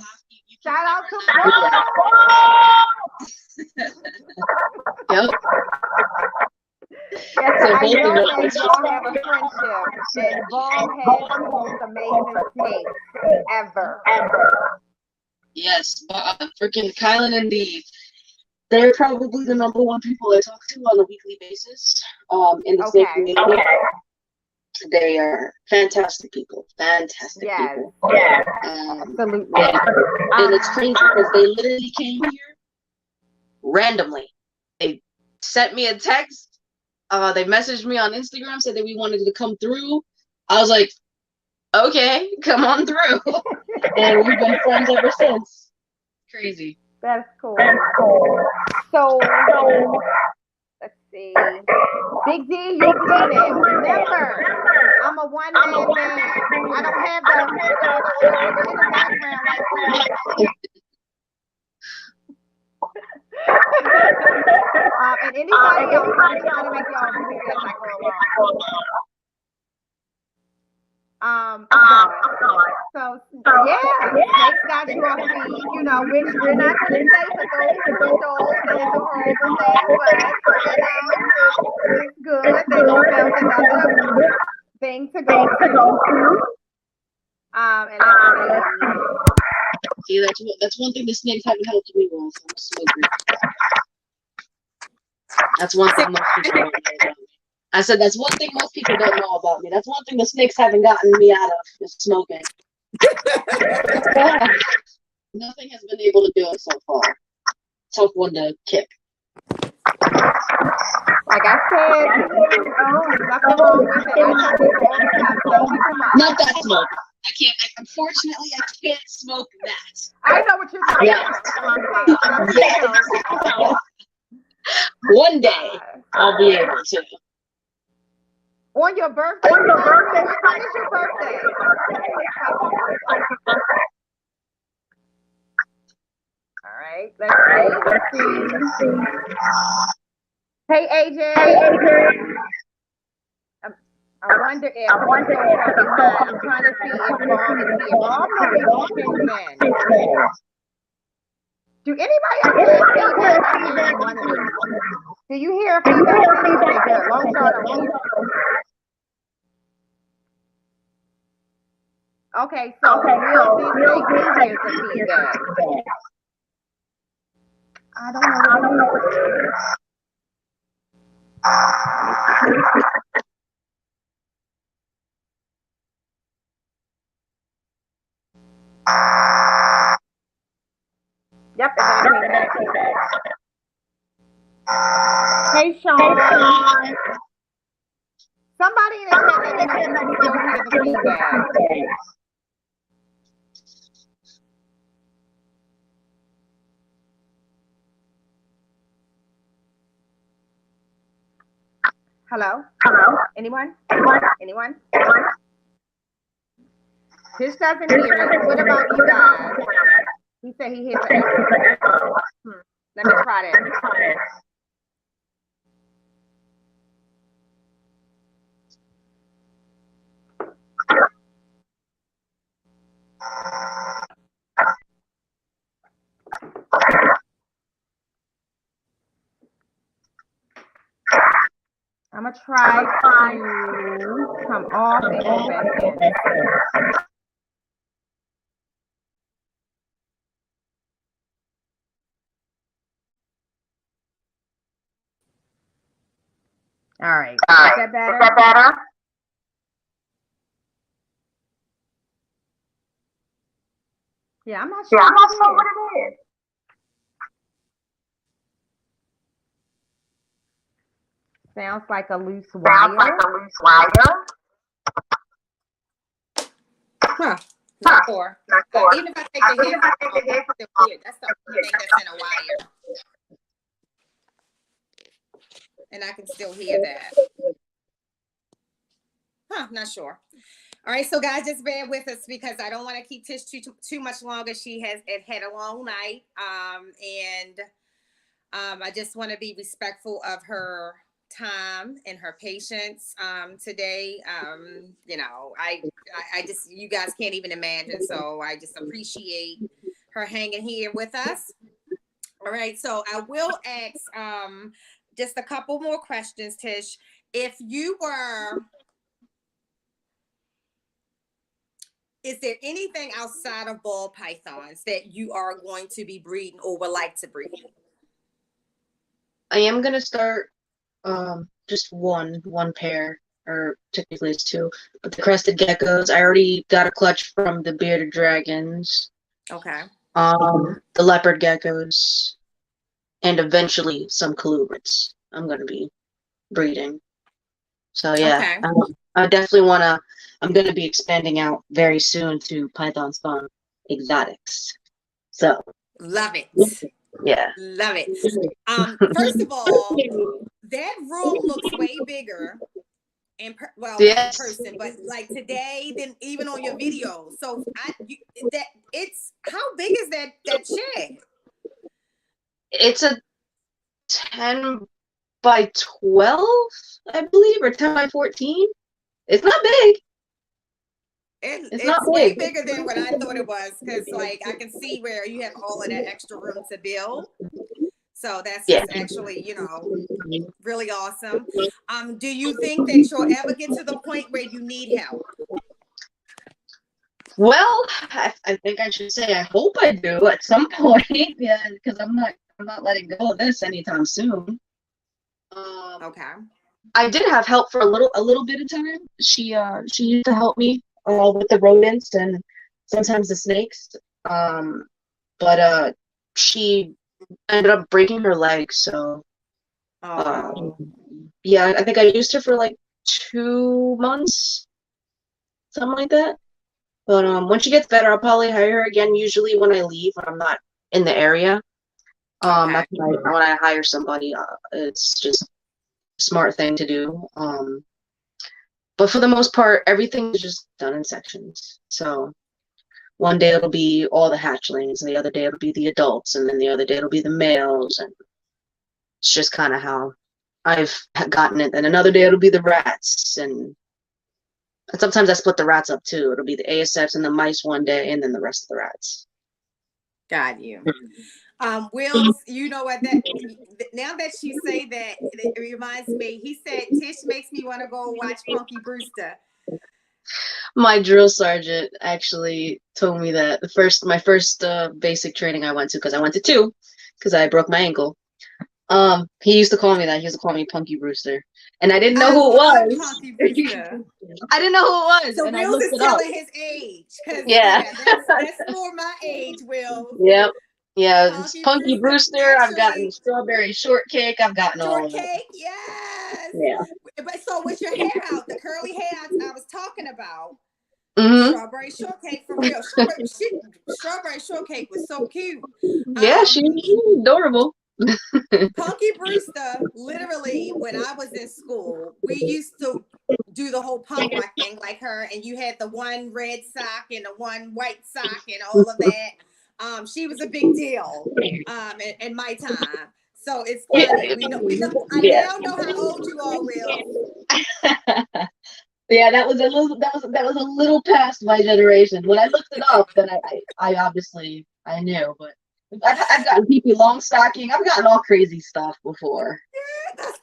shout out to Bob. Yep. Yes, I know that y'all have a friendship, and Bob has the most amazing snakes ever. Yes, freaking Kylan and Dee. They're probably the number one people I talk to on a weekly basis. In the snake community. They are fantastic people. Fantastic people. Yeah. Absolutely. And it's crazy because they literally came here randomly. They sent me a text. They messaged me on Instagram, said that we wanted to come through. I was like, okay, come on through. And we've been friends ever since. Crazy. That's cool. So let's see. Big D, you're female. Remember, I'm a one-man band. I don't have the in the background like that. And anybody else, I'm just trying to make y'all move as I go along. So yeah, snakes got you off feed, you know, which we're not going to say for those who indulge. That is a horrible thing, but it's good. They don't have another thing to go to. And see, that's one thing the snakes haven't helped me with. So I'm smoking. That's one thing most people don't know about me. I said that's one thing most people don't know about me. That's one thing the snakes haven't gotten me out of is smoking. Nothing has been able to do it so far. Tough one to kick. Like I said, there's nothing wrong with it. I tell people all the time, some people might. Not that smoke. Unfortunately, I can't smoke that. I know what you're saying. Yes. One day, I'll be able to. On your birthday? When is your birthday? All right, let's see. Hey, AJ. I wonder if I'm trying to see if Mom is here. Mom knows then. Do anybody else hear feedback? I hear one of them. Do you hear feedback? Okay, good. Long shot on you. Okay, so we'll see if he hears the feedback. I don't know. Yep, hey, Sean. Somebody in the chat let me know if you can still hear the feedback. Hello? Anyone? Tish doesn't hear it. What about you guys? He said he hears it. Let me try that. I'm gonna try to come off and go back in. All right. Is that better? Yeah, I'm not sure what it is. Sounds like a loose wire. Huh. Not sure. Even if I take the headphones, it's still weird. That's the only thing that's in a wire. And I can still hear that. Huh, not sure. All right, so guys, just bear with us because I don't want to keep Tish too much longer. She has had a long night. I just want to be respectful of her time and her patience today. You know, I just, you guys can't even imagine. So I just appreciate her hanging here with us. All right, so I will ask just a couple more questions, Tish. If you were, is there anything outside of ball pythons that you are going to be breeding or would like to breed? I am gonna start just one pair, or technically it's two, but the crested geckos. I already got a clutch from the bearded dragons. Okay. The leopard geckos, and eventually some colubrids I'm gonna be breeding. So yeah, Okay. I definitely wanna. I'm gonna be expanding out very soon to Python spawn exotics. So Love it. yeah. Love it. First of all, that room looks way bigger in Yes. person, but like today, than even on your video. So how big is that shed? It's a 10 by 12, I believe, or 10 by 14. It's not big. It's not way big. bigger than what I thought it was, because like I can see where you have all of that extra room to build. So that's just actually, you know, really awesome. Do you think that you'll ever get to the point where you need help? Well, I think I should say I hope I do at some point. Yeah, because I'm not letting go of this anytime soon. Okay. I did have help for a little bit of time. She used to help me with the rodents and sometimes the snakes. But she ended up breaking her leg. So yeah, I think I used her for like 2 months, something like that. But when she gets better, I'll probably hire her again. Usually when I leave, when I'm not in the area, that's when I hire somebody. It's just a smart thing to do. But for the most part, everything is just done in sections. So one day it'll be all the hatchlings, and the other day it'll be the adults, and then the other day it'll be the males, and it's just kind of how I've gotten it. And another day it'll be the rats, and sometimes I split the rats up too. It'll be the ASFs and the mice one day, and then the rest of the rats. Got you. Will, you know what, that now that you say that, it reminds me, he said Tish makes me want to go watch Punky Brewster. My drill sergeant actually told me that my first basic training I went to, because I went to 2 because I broke my ankle. He used to call me that. He used to call me Punky Brewster, and I didn't know who it was. Punky Brewster. I didn't know who it was. So and Will's I is telling his age. Yeah. That's more my age, Will. Yep. Yeah, it's Punky Brewster. Actually, I've gotten strawberry shortcake. I've gotten all of it. Shortcake, yes. Yeah. But so with your hair out, the curly hair I was talking about, strawberry shortcake for real. Strawberry shortcake was so cute. Yeah, she's adorable. Punky Brewster, literally, when I was in school, we used to do the whole punk rock thing like her, and you had the one red sock and the one white sock and all of that. She was a big deal in my time. So it's funny. I now know how old you are, Will. Yeah, that was a little past my generation. When I looked it up, then I obviously I knew, but I've gotten PP long stocking. I've gotten all crazy stuff before. Yeah, that's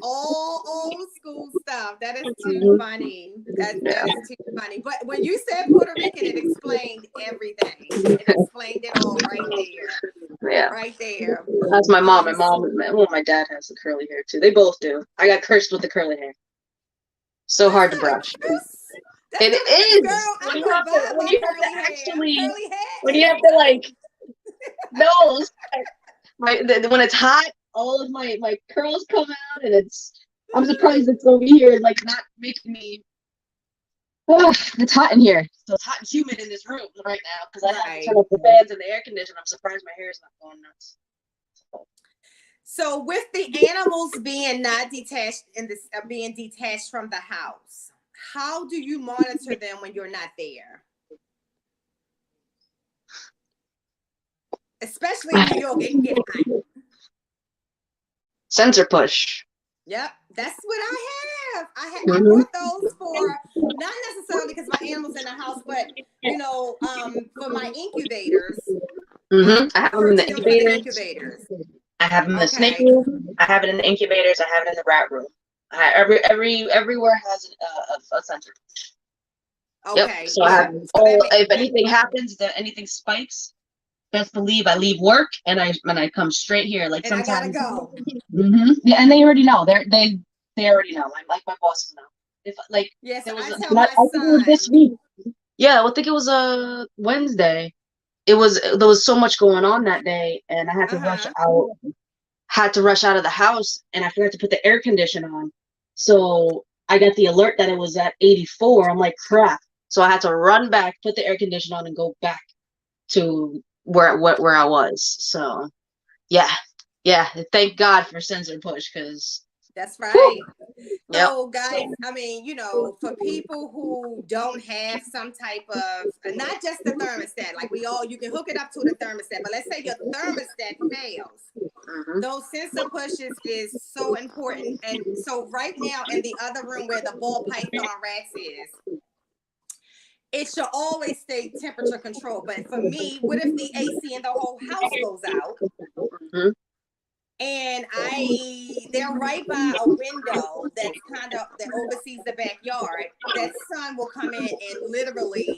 all old school stuff. That is too funny. That is too funny. But when you said Puerto Rican, it explained everything. It explained it all right there. Yeah, right there. That's my mom. My dad has the curly hair too. They both do. I got cursed with the curly hair. So hard to brush. It is. Girl, when you have to like, no, when it's hot, all of my curls come out, and I'm surprised it's over here, like not making me. Oh, it's hot in here. So it's hot and humid in this room right now because I have to turn off the fans and the air conditioner. I'm surprised my hair is not going nuts. So with the animals being not detached being detached from the house, how do you monitor them when you're not there? Especially in New York, it can get hot. Sensor push. Yep, that's what I have. I bought those for not necessarily because my animals in the house, but for my incubators. I have them in the incubators. I have them in the snake room. I have it in the incubators. I have it in the rat room. Everywhere has a sensor. Okay. Yep. So I have if anything happens, that anything spikes, best believe I leave work and I come straight here. Like and sometimes. I gotta go. Yeah, and they already know. They already know. Like my bosses know. If like yes, there was I tell my son. I think it was this week. Yeah, I think it was Wednesday. There was so much going on that day, and I had to rush out. Had to rush out of the house, and I forgot to put the air conditioner on. So I got the alert that it was at 84. I'm like, crap. So I had to run back, put the air conditioner on, and go back to where I was. So yeah. Thank God for sensor push, because that's right. Yep. So guys, I mean, for people who don't have some type of, not just the thermostat, like you can hook it up to the thermostat, but let's say your thermostat fails. Those sensor pushes is so important. And so right now in the other room where the ball python racks is, it should always stay temperature controlled. But for me, what if the AC in the whole house goes out? And they're right by a window that oversees the backyard. That sun will come in and literally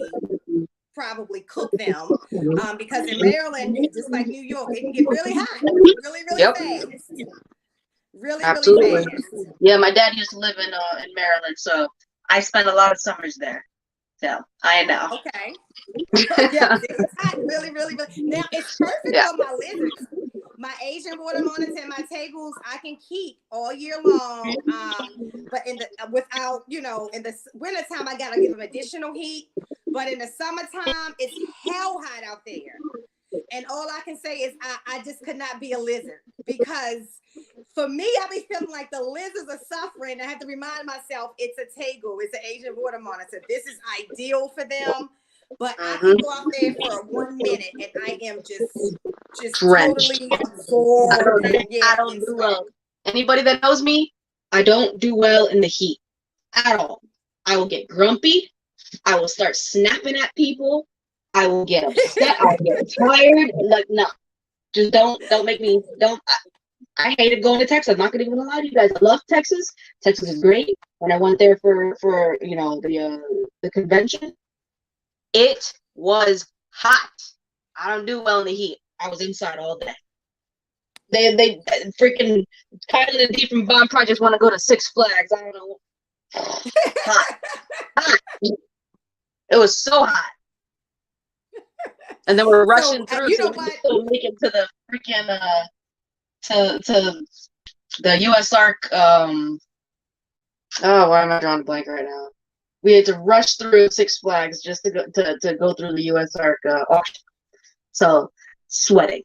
probably cook them. Because in Maryland, just like New York, it can get really hot, really fast. Really fast. Yeah, my dad used to live in Maryland, so I spent a lot of summers there. So I know. Okay. Yeah, it's hot, really. Now it's perfect for my lizards. My Asian water monitors and my tables I can keep all year long. But in the wintertime I gotta give them additional heat. But in the summertime it's hell hot out there. And all I can say is I just could not be a lizard, because for me I be feeling like the lizards are suffering. I have to remind myself it's a Tego, it's an Asian water monitor. This is ideal for them. But I can go out there for 1 minute and I am just totally absorbed. I don't do well. Anybody that knows me, I don't do well in the heat at all. I will get grumpy. I will start snapping at people. I will get upset. I will get tired. Like, no, just don't make me. I hated going to Texas. I'm not gonna even lie to you guys. I love Texas. Texas is great. When I went there for the convention, it was hot. I don't do well in the heat. I was inside all day. They freaking Kylie and D from Bomb Projects want to go to Six Flags. I don't know. Hot. It was so hot. And then we're rushing through so we can still make it to the freaking to the US Arc. Why am I drawing a blank right now? We had to rush through Six Flags just to go through the US Arc auction. So sweating,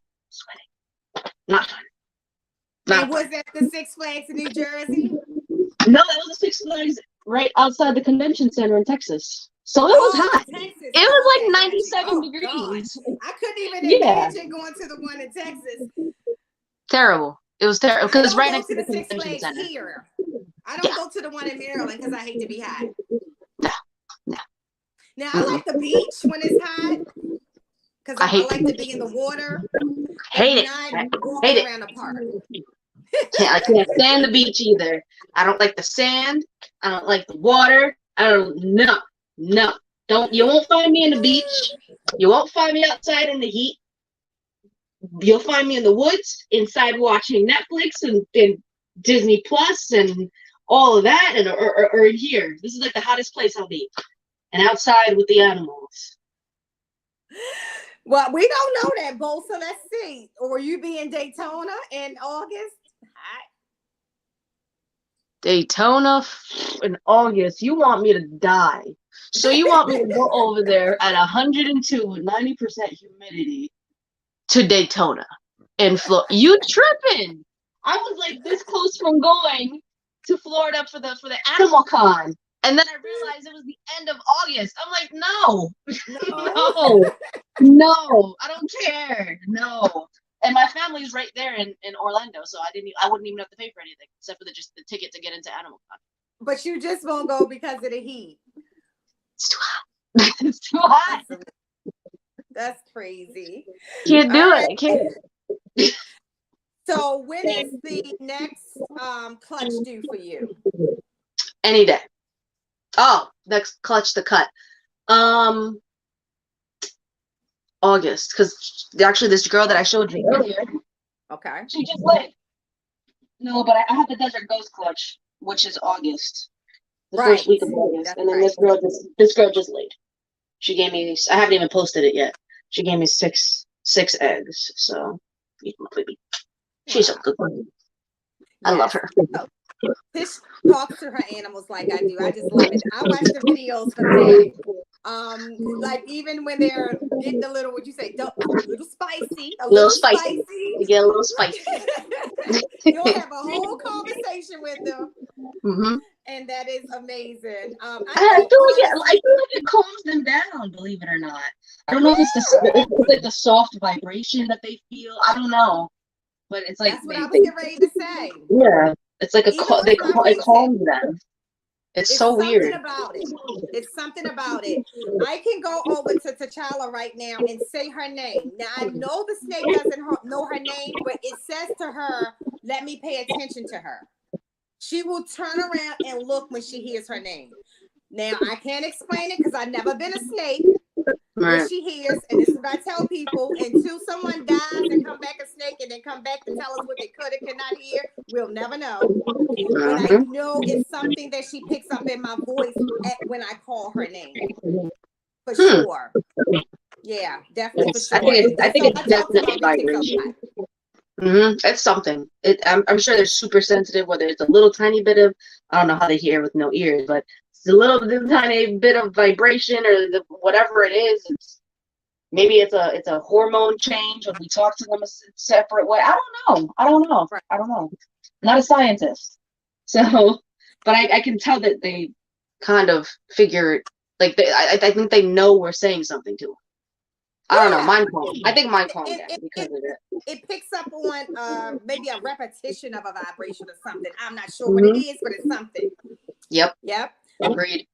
not fun. And was that the Six Flags in New Jersey? No, that was the Six Flags right outside the convention center in Texas. So it was hot. Texas. It was like Okay, 97 gotcha. degrees. I couldn't even Yeah. imagine going to the one in Texas. Terrible. It was terrible I because it's don't right go next to to the the Six convention Flags center. here. I don't go to the one in Maryland because I hate to be hot. No. Now I like the beach when it's hot because I hate like the to be in the water, Hate but it. not Hate walking it. around the park. I can't stand the beach either. I don't like the sand. I don't like the water. No. You won't find me in the beach. You won't find me outside in the heat. You'll find me in the woods, inside watching Netflix and Disney Plus and all of that, and or in here. This is like the hottest place I'll be. And outside with the animals. Well, we don't know that, Bo. So let's see. Or will you be in Daytona in August? Hot. Daytona in August. You want me to die. So you want me to go over there at 102 with 90% humidity to Daytona in Florida? You tripping? I was like this close from going to Florida for the Animal Con, and then I realized it was the end of August. I'm like, no, no, I don't care, no. And my family's right there in Orlando, so I wouldn't even have to pay for anything except for the ticket to get into Animal Con. But you just won't go because of the heat. It's too hot. It's too hot. That's crazy. Can't do All it. I can't. So when is the next clutch due for you? Any day. Oh, next clutch to cut. August, because actually this girl that I showed you earlier, Okay. she just laid. No, but I have the Desert Ghost clutch, which is August, the first week of August, That's and then right. this girl just laid. She gave me. I haven't even posted it yet. She gave me six eggs. So, baby, she's a good one. I love her. Tish talks to her animals like I do. I just love it. I watch the videos for that. Like even when they're getting a little, what you say, a little spicy, a little spicy. You get a little spicy. You'll have a whole conversation with them, mm-hmm. And that is amazing. I feel like it calms them down. Believe it or not, I don't know if it's like the soft vibration that they feel. I don't know, but it's like that's what I was getting ready to say. Yeah, it's like it calms them. It's so weird. It's something about it. I can go over to T'Challa right now and say her name. Now, I know the snake doesn't know her name, but it says to her, let me pay attention to her. She will turn around and look when she hears her name. Now, I can't explain it because I've never been a snake. Right. What she hears, and this is what I tell people, until someone dies and come back a snake and then come back to tell us what they could and cannot hear, we'll never know. But I know it's something that she picks up in my voice when I call her name. For sure. Yeah, definitely for sure. I think it's definitely vibration. It's something. I'm sure they're super sensitive, whether it's a little tiny bit of, I don't know how they hear with no ears, but a little tiny bit of vibration or whatever it is. Maybe it's a hormone change when we talk to them a separate way. I don't know. I'm not a scientist, so but I can tell that they kind of figure like I think they know we're saying something to them. I don't know. I think mine calmed down because of it. It picks up on maybe a repetition of a vibration or something. I'm not sure what it is, but it's something. Yep. Agreed.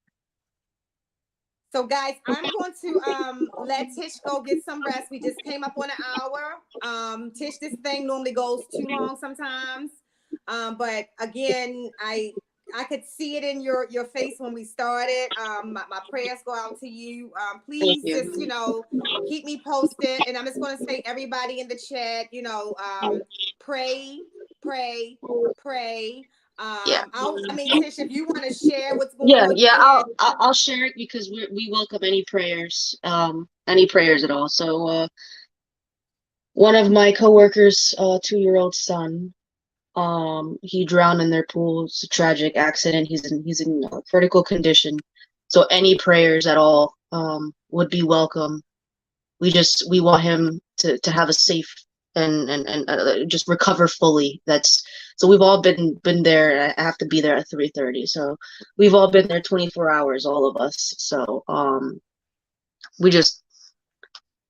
So guys, I'm going to let Tish go get some rest. We just came up on an hour. Tish, this thing normally goes too long sometimes. But again, I could see it in your face when we started. My prayers go out to you. Please just, keep me posted. And I'm just going to say, everybody in the chat, pray. Tish, if you want to share what's going on. Yeah, I'll share it because we welcome any prayers at all. So one of my coworkers' 2-year-old son, he drowned in their pool. It's a tragic accident. He's in critical condition. So any prayers at all would be welcome. We want him to have a safe and just recover fully. So we've all been there. I have to be there at 3:30. So we've all been there 24 hours, all of us. So we just,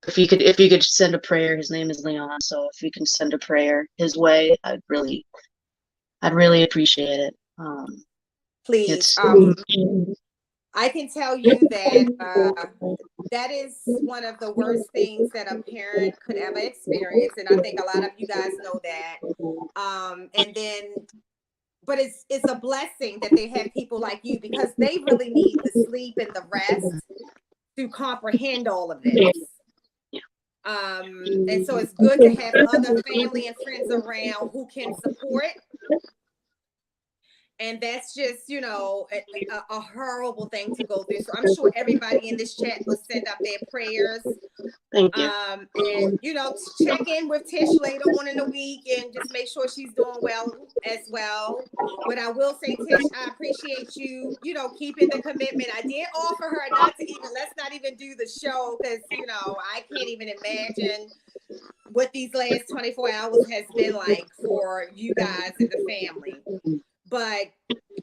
if you could send a prayer. His name is Leon. So if you can send a prayer his way, I'd really appreciate it. Please. I can tell you that that is one of the worst things that a parent could ever experience, and I think a lot of you guys know that. But it's a blessing that they have people like you, because they really need the sleep and the rest to comprehend all of this. And so it's good to have other family and friends around who can support. And that's just, a horrible thing to go through. So I'm sure everybody in this chat will send up their prayers. Thank you. And, check in with Tish later on in the week and just make sure she's doing well as well. But I will say, Tish, I appreciate you, keeping the commitment. I did offer her let's not even do the show, because, I can't even imagine what these last 24 hours has been like for you guys and the family. But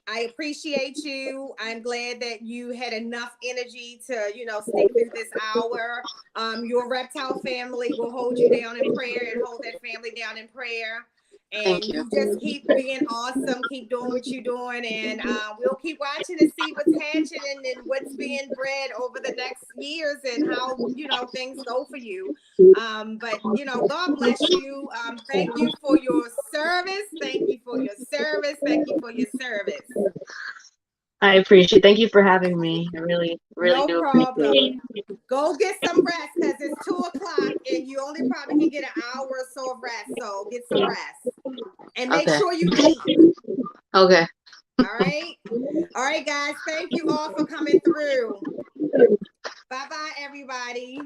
I appreciate you. I'm glad that you had enough energy to, stick through this hour. Your reptile family will hold you down in prayer and hold that family down in prayer. And you just keep being awesome. Keep doing what you're doing. And we'll keep watching to see what's hatching and what's being bred over the next years and how, things go for you. But, God bless you. Thank you for your service. Thank you for your service. Thank you for your service. I appreciate it. Thank you for having me. I really do problem. appreciate it. Go get some rest, because it's 2:00 and you only probably can get an hour or so of rest. So get some rest and make sure you eat. Okay. All right. All right, guys. Thank you all for coming through. Bye-bye, everybody.